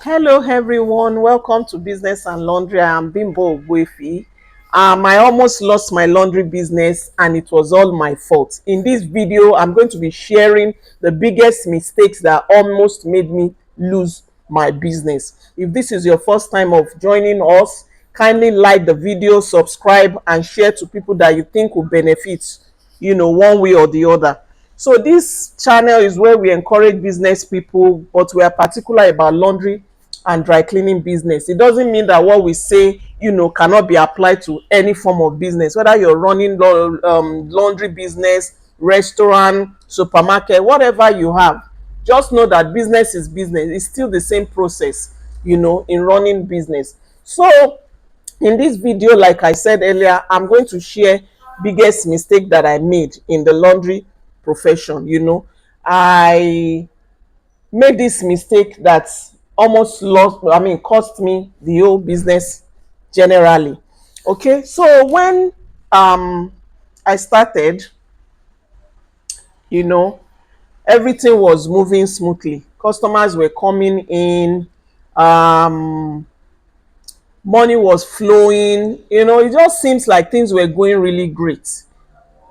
Hello everyone, welcome to Business and Laundry. I'm Bimbo Ogbuefi. I almost lost my laundry business and it was all my fault. In this video, I'm going to be sharing the biggest mistakes that almost made me lose my business. If this is your first time of joining us, kindly like the video, subscribe and share to people that you think will benefit, one way or the other. So this channel is where we encourage business people, but we are particular about laundry and dry cleaning business. It doesn't mean that what we say, cannot be applied to any form of business, whether you're running laundry business, restaurant, supermarket, whatever you have. Just know that business is business. It's still the same process, in running business. So in this video, like I said earlier, I'm going to share biggest mistake that I made in the laundry profession. I made this mistake that almost cost me the whole business generally. Okay, so when I started, you know everything was moving smoothly, customers were coming in, um money was flowing. It just seems like things were going really great.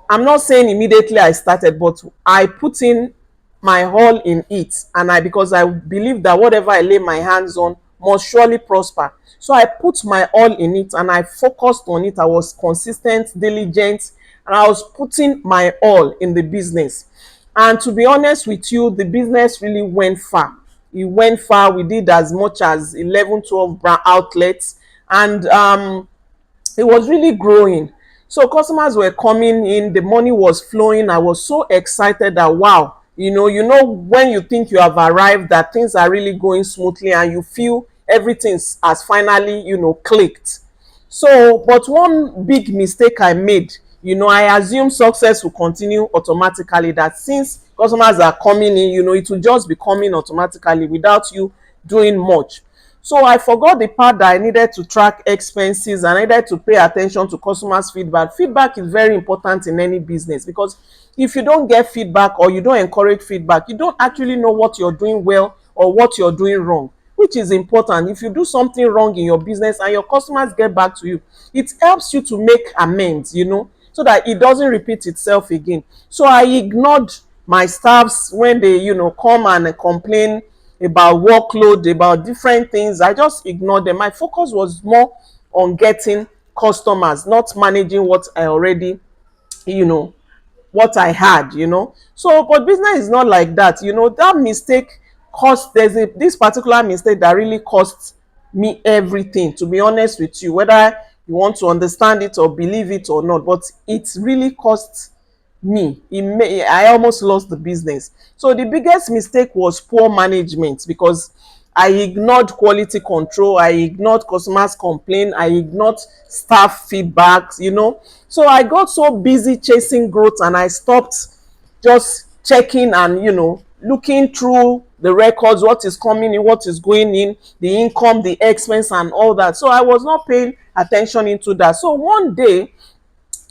I'm not saying immediately I started, but I put in my all in it, and because I believe that whatever I lay my hands on must surely prosper. So I put my all in it and I focused on it. I was consistent, diligent, and I was putting my all in the business. And to be honest with you, the business really went far. It went far. We did as much as 11, 12 outlets, and it was really growing. So customers were coming in, the money was flowing. I was so excited that wow, when you think you have arrived, that things are really going smoothly and you feel everything has finally, clicked. So, but one big mistake I made, I assume success will continue automatically, that since customers are coming in, it will just be coming automatically without you doing much. So I forgot the part that I needed to track expenses and I needed to pay attention to customers' feedback. Feedback is very important in any business, because if you don't get feedback or you don't encourage feedback, you don't actually know what you're doing well or what you're doing wrong, which is important. If you do something wrong in your business and your customers get back to you, it helps you to make amends, so that it doesn't repeat itself again. So I ignored my staffs when they, come and complain about workload, about different things. I just ignored them. My focus was more on getting customers, not managing what I already, you know, what I had, So, but business is not like that. That mistake cost, this particular mistake that really cost me everything, to be honest with you, whether you want to understand it or believe it or not, but it really cost me. I almost lost the business. So the biggest mistake was poor management, because I ignored quality control, I ignored customers complaint, I ignored staff feedbacks. So I got so busy chasing growth and I stopped just checking and, looking through the records, what is coming in, what is going in, the income, the expense and all that. So I was not paying attention into that. So one day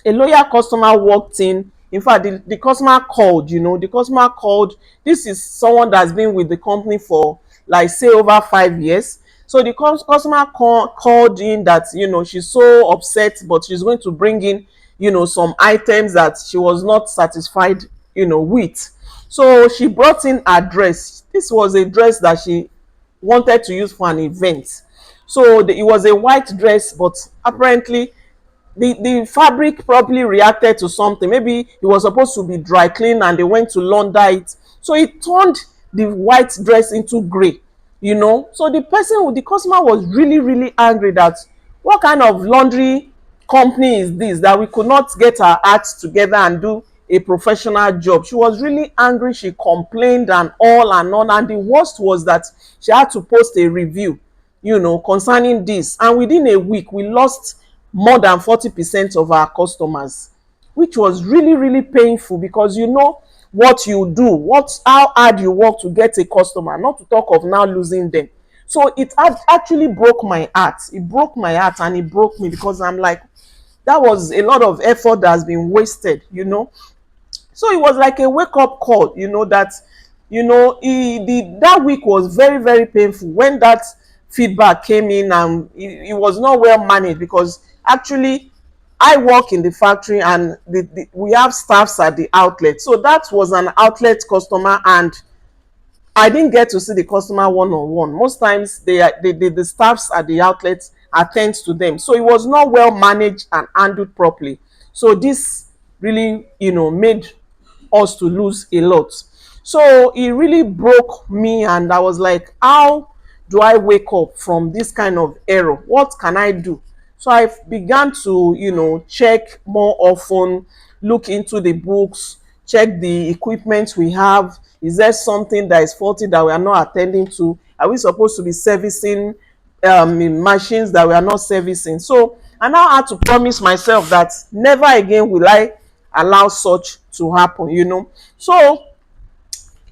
a loyal customer walked in fact, the customer called. The customer called. This is someone that's been with the company for, like, say, over 5 years. So the customer called in that, she's so upset, but she's going to bring in, some items that she was not satisfied, with. So she brought in a dress. This was a dress that she wanted to use for an event. So it was a white dress, but apparently the fabric probably reacted to something. Maybe it was supposed to be dry clean and they went to launder it, so it turned the white dress into gray. So the customer was really, really angry that what kind of laundry company is this, that we could not get our acts together and do a professional job. She was really angry. She complained and all and on, and the worst was that she had to post a review, concerning this, and within a week we lost more than 40% of our customers, which was really, really painful, because what you do, how hard you work to get a customer, not to talk of now losing them. So it actually broke my heart. It broke my heart and it broke me, because I'm like, that was a lot of effort that has been wasted. So it was like a wake up call, that that week was very, very painful when that feedback came in, and it was not well managed, because actually I work in the factory, and we have staffs at the outlet. So that was an outlet customer, and I didn't get to see the customer one on one. Most times the staffs at the outlets attend to them. So it was not well managed and handled properly. So this really, made us to lose a lot. So it really broke me, and I was like, how do I wake up from this kind of error? What can I do? So I began to, check more often, look into the books, check the equipment we have. Is there something that is faulty that we are not attending to? Are we supposed to be servicing machines that we are not servicing? So I now had to promise myself that never again will I allow such to happen. So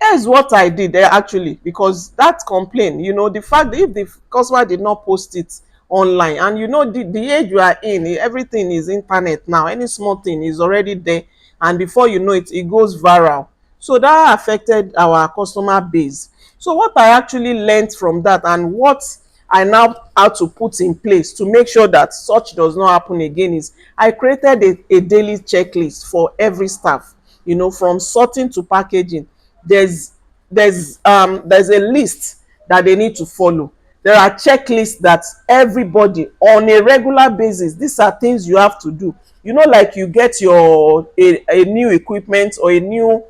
here's what I did there actually, because that complaint, the fact that if the customer did not post it online, and the age we are in, everything is internet now, any small thing is already there, and before you know it, it goes viral. So that affected our customer base. So what I actually learned from that, and what I now had to put in place to make sure that such does not happen again, is I created a daily checklist for every staff, from sorting to packaging. There's a list that they need to follow. There are checklists that everybody on a regular basis, these are things you have to do. Like you get a new equipment or a new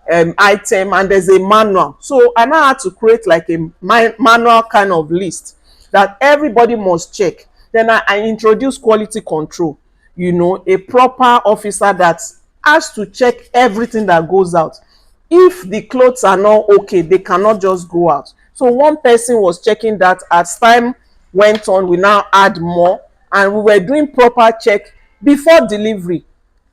item, and there's a manual. So I now had to create like a manual kind of list that everybody must check. Then I introduce quality control, a proper officer that has to check everything that goes out. If the clothes are not okay, they cannot just go out. So one person was checking that. As time went on, we now add more, and we were doing proper check before delivery.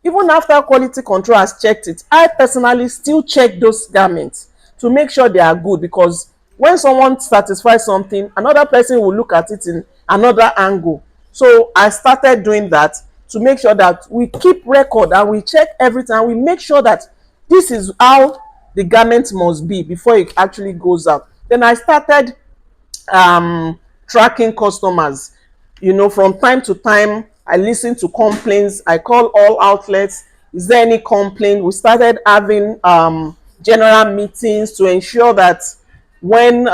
Even after quality control has checked it, I personally still check those garments to make sure they are good, because when someone satisfies something, another person will look at it in another angle. So I started doing that to make sure that we keep record and we check everything, and we make sure that this is how the garment must be before it actually goes out. Then I started tracking customers. From time to time, I listen to complaints. I call all outlets. Is there any complaint? We started having general meetings to ensure that when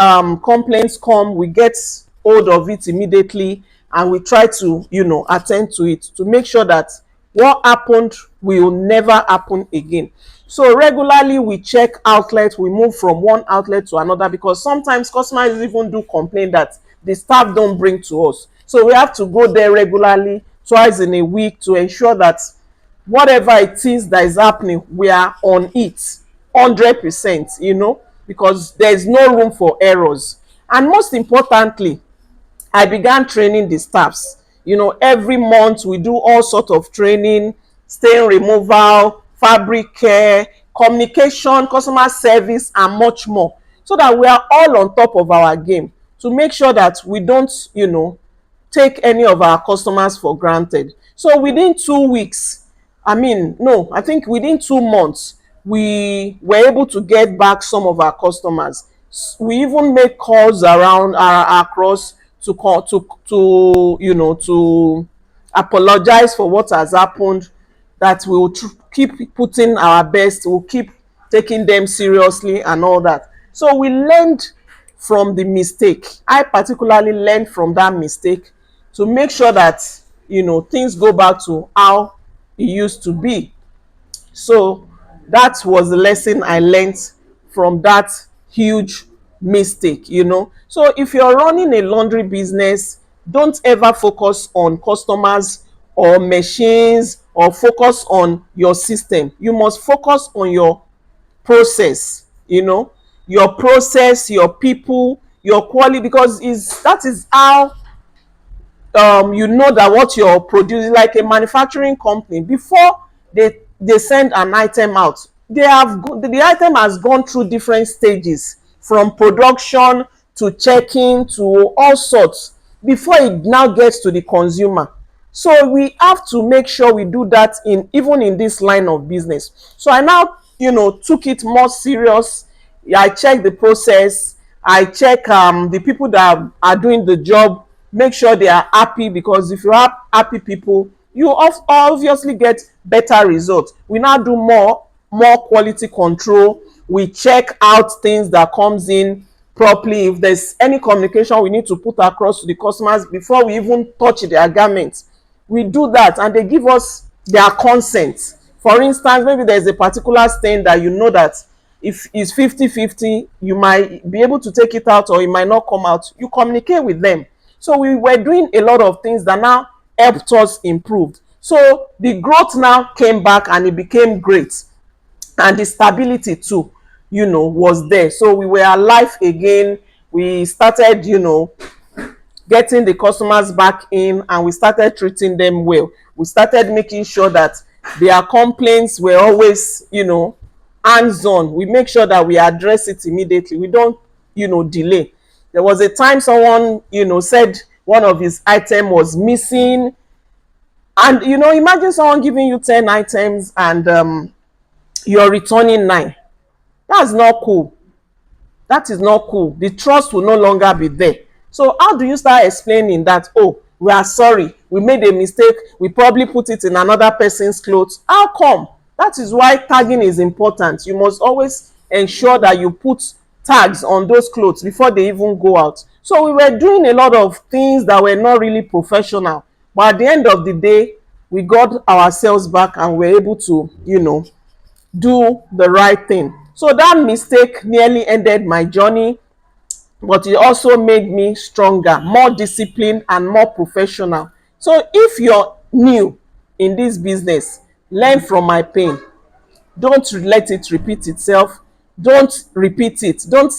complaints come, we get hold of it immediately, and we try to attend to it, to make sure that what happened will never happen again. So regularly we check outlets. We move from one outlet to another, because sometimes customers even do complain that the staff don't bring to us. So we have to go there regularly, twice in a week, to ensure that whatever it is that is happening, we are on it 100%, because there is no room for errors. And most importantly, I began training the staffs. Every month we do all sort of training: stain removal, fabric care, communication, customer service, and much more, so that we are all on top of our game, to make sure that we don't take any of our customers for granted. So within 2 weeks, no, I think within 2 months, we were able to get back some of our customers. We even make calls around across to call to apologize for what has happened, that we will keep putting our best, we'll keep taking them seriously and all that. So we learned from the mistake. I particularly learned from that mistake, to make sure that things go back to how it used to be. So that was the lesson I learned from that huge mistake. So if you're running a laundry business, don't ever focus on customers or machines, or focus on your system. You must focus on your process, your process, your people, your quality, because that is how that what you're producing. Like a manufacturing company, before they send an item out, the item has gone through different stages, from production to checking to all sorts, before it now gets to the consumer. So we have to make sure we do that even in this line of business. So I now took it more serious, I check the process, I check the people that are doing the job, make sure they are happy, because if you have happy people, you obviously get better results. We now do more quality control. We check out things that comes in properly. If there's any communication we need to put across to the customers before we even touch their garments, we do that, and they give us their consent. For instance, maybe there's a particular stain that you know that if it's 50-50, you might be able to take it out or it might not come out. You communicate with them. So we were doing a lot of things that now helped us improve. So the growth now came back and it became great, and the stability too, was there. So we were alive again. We started, getting the customers back in, and we started treating them well. We started making sure that their complaints were always, hands on. We make sure that we address it immediately. We don't, delay. There was a time someone, said one of his item was missing, and imagine someone giving you 10 items and you're returning 9. That's not cool. That is not cool. The trust will no longer be there. So how do you start explaining that, oh, we are sorry, we made a mistake, we probably put it in another person's clothes? How come? That is why tagging is important. You must always ensure that you put tags on those clothes before they even go out. So we were doing a lot of things that were not really professional, but at the end of the day, we got ourselves back and were able to, do the right thing. So that mistake nearly ended my journey, but it also made me stronger, more disciplined, and more professional. So if you're new in this business, learn from my pain. Don't let it repeat itself. Don't repeat it. Don't,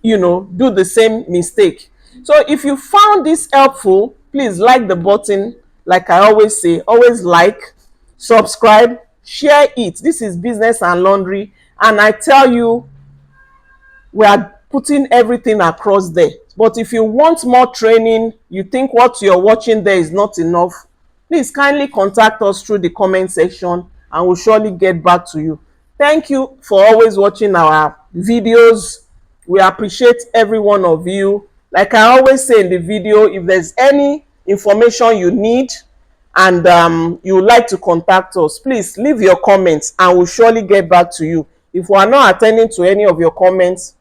do the same mistake. So if you found this helpful, please like the button. Like I always say, always like, subscribe, share it. This is Business and Laundry, and I tell you, we are putting everything across there. But if you want more training, you think what you're watching there is not enough, please kindly contact us through the comment section and we'll surely get back to you. Thank you for always watching our videos. We appreciate every one of you. Like I always say in the video, if there's any information you need and you would like to contact us, please leave your comments and we'll surely get back to you. If we are not attending to any of your comments,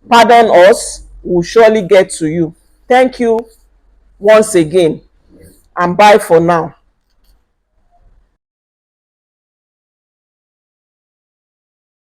pardon us, we'll surely get to you. Thank you once again, and bye for now.